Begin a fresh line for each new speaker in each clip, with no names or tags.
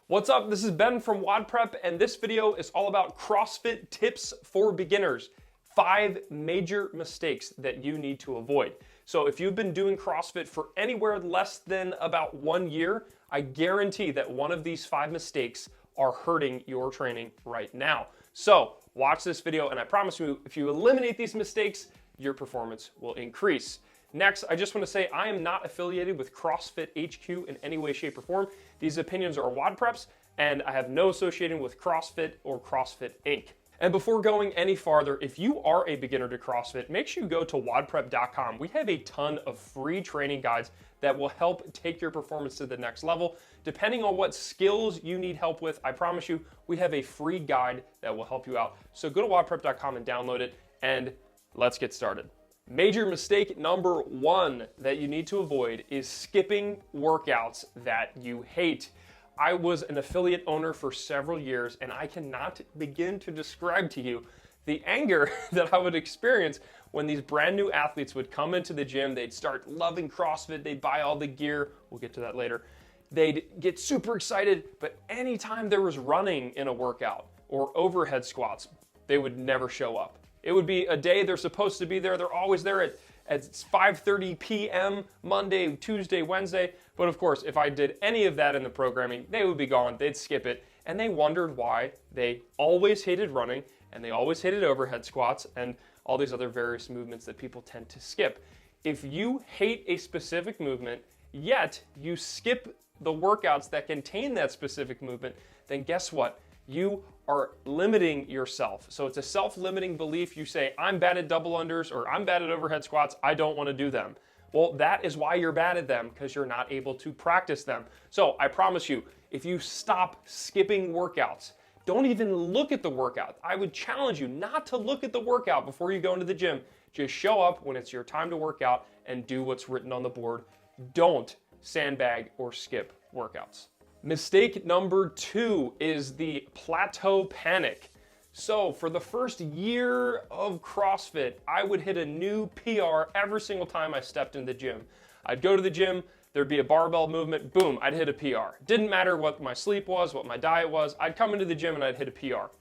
What's up? This is Ben from WODprep, and this video is all about CrossFit tips for beginners. 5 major mistakes that you need to avoid. So if you've been doing CrossFit for anywhere less than about 1 year, I guarantee that one of these 5 mistakes are hurting your training right now. So watch this video, and I promise you, if you eliminate these mistakes, your performance will increase. Next, I just want to say I am not affiliated with CrossFit HQ in any way, shape, or form. These opinions are WODprep's, and I have no association with CrossFit or CrossFit Inc. And before going any farther, if you are a beginner to CrossFit, make sure you go to WODprep.com. We have a ton of free training guides that will help take your performance to the next level. Depending on what skills you need help with, I promise you, we have a free guide that will help you out. So go to WODprep.com and download it, and let's get started. Major mistake number 1 that you need to avoid is skipping workouts that you hate. I was an affiliate owner for several years, and I cannot begin to describe to you the anger that I would experience when these brand new athletes would come into the gym. They'd start loving CrossFit, they'd buy all the gear, we'll get to that later. They'd get super excited, but anytime there was running in a workout or overhead squats, they would never show up. It would be a day they're supposed to be there. They're always there at 5:30 p.m. Monday, Tuesday, Wednesday. But of course, if I did any of that in the programming, they would be gone. They'd skip it. And they wondered why they always hated running and they always hated overhead squats and all these other various movements that people tend to skip. If you hate a specific movement, yet you skip the workouts that contain that specific movement, then guess what? You are limiting yourself. So it's a self-limiting belief. You say, I'm bad at double unders or I'm bad at overhead squats. I don't want to do them. Well, that is why you're bad at them, because you're not able to practice them. So I promise you, if you stop skipping workouts, don't even look at the workout. I would challenge you not to look at the workout before you go into the gym. Just show up when it's your time to work out and do what's written on the board. Don't sandbag or skip workouts. Mistake number 2 is the Plateau Panic. So for the first year of CrossFit, I would hit a new PR every single time I stepped in the gym. I'd go to the gym, there'd be a barbell movement, boom, I'd hit a PR. Didn't matter what my sleep was, what my diet was, I'd come into the gym and I'd hit a PR.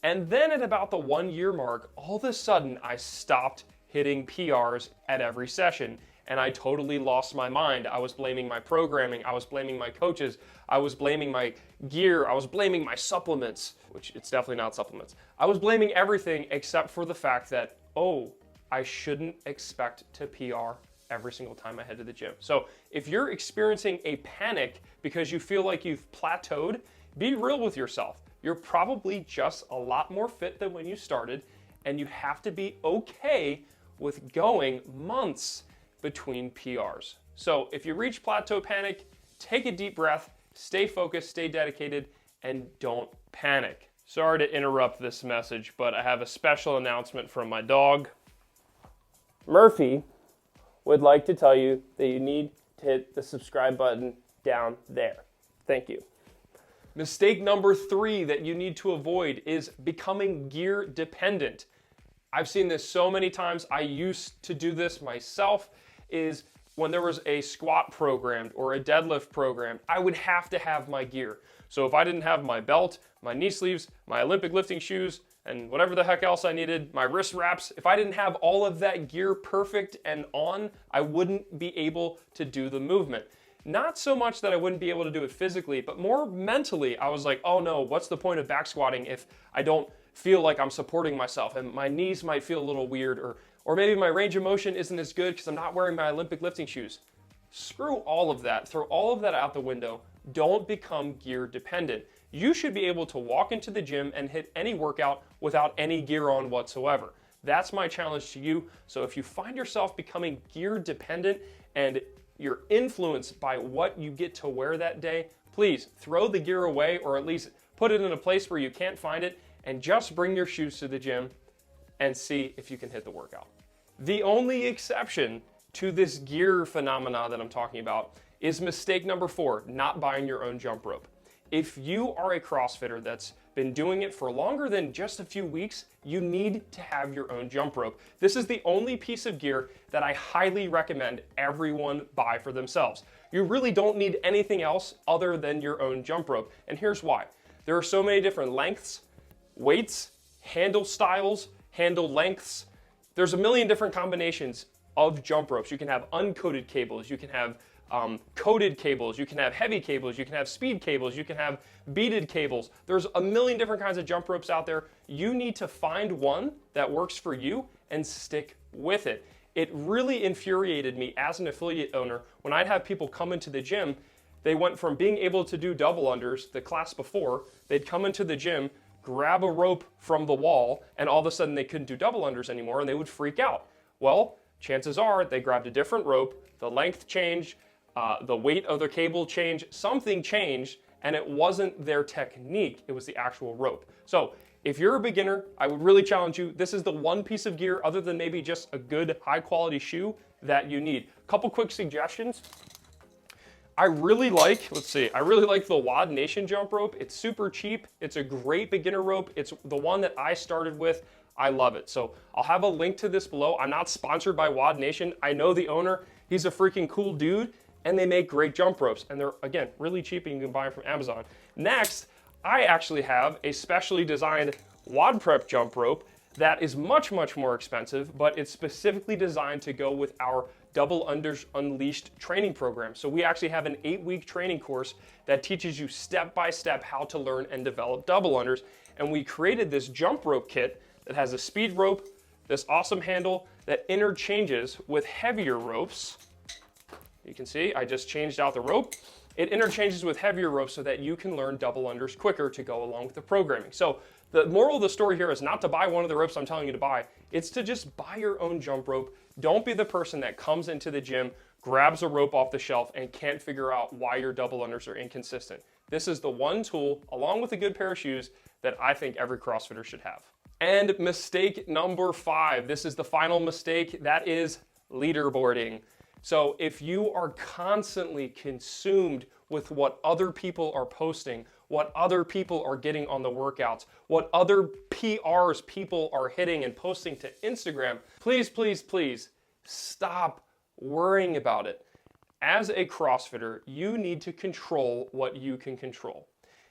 And then at about the 1 year mark, all of a sudden I stopped hitting PRs at every session. And I totally lost my mind. I was blaming my programming, I was blaming my coaches, I was blaming my gear, I was blaming my supplements, which it's definitely not supplements. I was blaming everything except for the fact that, oh, I shouldn't expect to PR every single time I head to the gym. So if you're experiencing a panic because you feel like you've plateaued, be real with yourself. You're probably just a lot more fit than when you started, and you have to be okay with going months between PRs. So if you reach Plateau Panic, take a deep breath, stay focused, stay dedicated, and don't panic. Sorry to interrupt this message, but I have a special announcement from my dog. Murphy would like to tell you that you need to hit the subscribe button down there. Thank you. Mistake number 3 that you need to avoid is becoming gear dependent. I've seen this so many times. I used to do this myself. Is when there was a squat programmed or a deadlift programmed, I would have to have my gear. So if I didn't have my belt, my knee sleeves, my Olympic lifting shoes, and whatever the heck else I needed, my wrist wraps, if I didn't have all of that gear perfect and on, I wouldn't be able to do the movement. Not so much that I wouldn't be able to do it physically, but more mentally, I was like, oh no, what's the point of back squatting if I don't feel like I'm supporting myself and my knees might feel a little weird, or maybe my range of motion isn't as good because I'm not wearing my Olympic lifting shoes. Screw all of that. Throw all of that out the window. Don't become gear dependent. You should be able to walk into the gym and hit any workout without any gear on whatsoever. That's my challenge to you. So if you find yourself becoming gear dependent and you're influenced by what you get to wear that day, please throw the gear away, or at least put it in a place where you can't find it, and just bring your shoes to the gym and see if you can hit the workout. The only exception to this gear phenomena that I'm talking about is mistake number 4, not buying your own jump rope. If you are a CrossFitter that's been doing it for longer than just a few weeks, you need to have your own jump rope. This is the only piece of gear that I highly recommend everyone buy for themselves. You really don't need anything else other than your own jump rope. And here's why. There are so many different lengths, weights, handle styles, handle lengths. There's a million different combinations of jump ropes. You can have uncoated cables, you can have coated cables, you can have heavy cables, you can have speed cables, you can have beaded cables. There's a million different kinds of jump ropes out there. You need to find one that works for you and stick with it. It really infuriated me as an affiliate owner when I'd have people come into the gym. They went from being able to do double unders the class before, they'd come into the gym, grab a rope from the wall, and all of a sudden they couldn't do double unders anymore and they would freak out. Well, chances are they grabbed a different rope, the length changed, the weight of their cable changed, something changed, and it wasn't their technique, it was the actual rope. So if you're a beginner, I would really challenge you. This is the one piece of gear other than maybe just a good high quality shoe that you need. A couple quick suggestions. I really like the WOD Nation jump rope. It's super cheap. It's a great beginner rope. It's the one that I started with. I love it. So I'll have a link to this below. I'm not sponsored by WOD Nation. I know the owner. He's a freaking cool dude. And they make great jump ropes, and they're, again, really cheap, and you can buy them from Amazon. Next, I actually have a specially designed WODprep jump rope that is much, much more expensive, but it's specifically designed to go with our Double Unders Unleashed training program. So we actually have an 8-week training course that teaches you step-by-step how to learn and develop double unders, and we created this jump rope kit that has a speed rope, this awesome handle that interchanges with heavier ropes. You can see I just changed out the rope. It interchanges with heavier ropes so that you can learn double unders quicker to go along with the programming. So the moral of the story here is not to buy one of the ropes I'm telling you to buy. It's to just buy your own jump rope. Don't be the person that comes into the gym, grabs a rope off the shelf, and can't figure out why your double unders are inconsistent. This is the one tool, along with a good pair of shoes, that I think every CrossFitter should have. And mistake number 5. This is the final mistake. That is leaderboarding. So if you are constantly consumed with what other people are posting, what other people are getting on the workouts, what other PRs people are hitting and posting to Instagram, please, please, please stop worrying about it. As a CrossFitter, you need to control what you can control.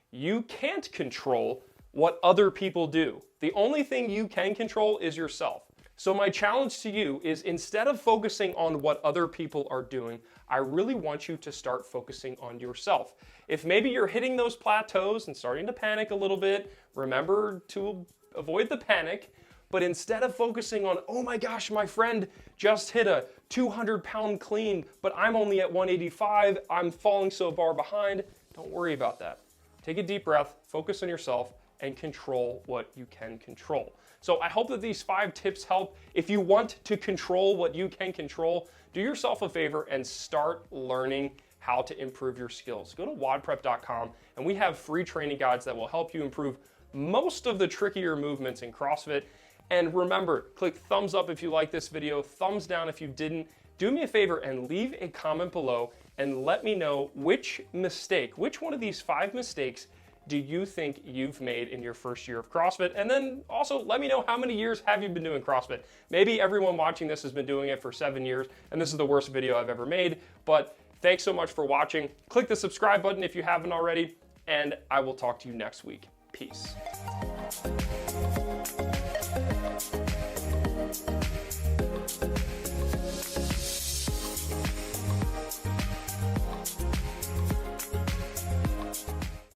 You can't control what other people do. The only thing you can control is yourself. So my challenge to you is, instead of focusing on what other people are doing, I really want you to start focusing on yourself. If maybe you're hitting those plateaus and starting to panic a little bit, remember to avoid the panic. But instead of focusing on, oh my gosh, my friend just hit a 200-pound clean, but I'm only at 185, I'm falling so far behind, don't worry about that. Take a deep breath, focus on yourself, and control what you can control. So I hope that these 5 tips help. If you want to control what you can control, do yourself a favor and start learning how to improve your skills. Go to WODprep.com, and we have free training guides that will help you improve most of the trickier movements in CrossFit. And remember, click thumbs up if you like this video, thumbs down if you didn't. Do me a favor and leave a comment below and let me know which one of these 5 mistakes do you think you've made in your first year of CrossFit? And then also let me know, how many years have you been doing CrossFit? Maybe everyone watching this has been doing it for 7 years, and this is the worst video I've ever made, but thanks so much for watching. Click the subscribe button if you haven't already, and I will talk to you next week. Peace.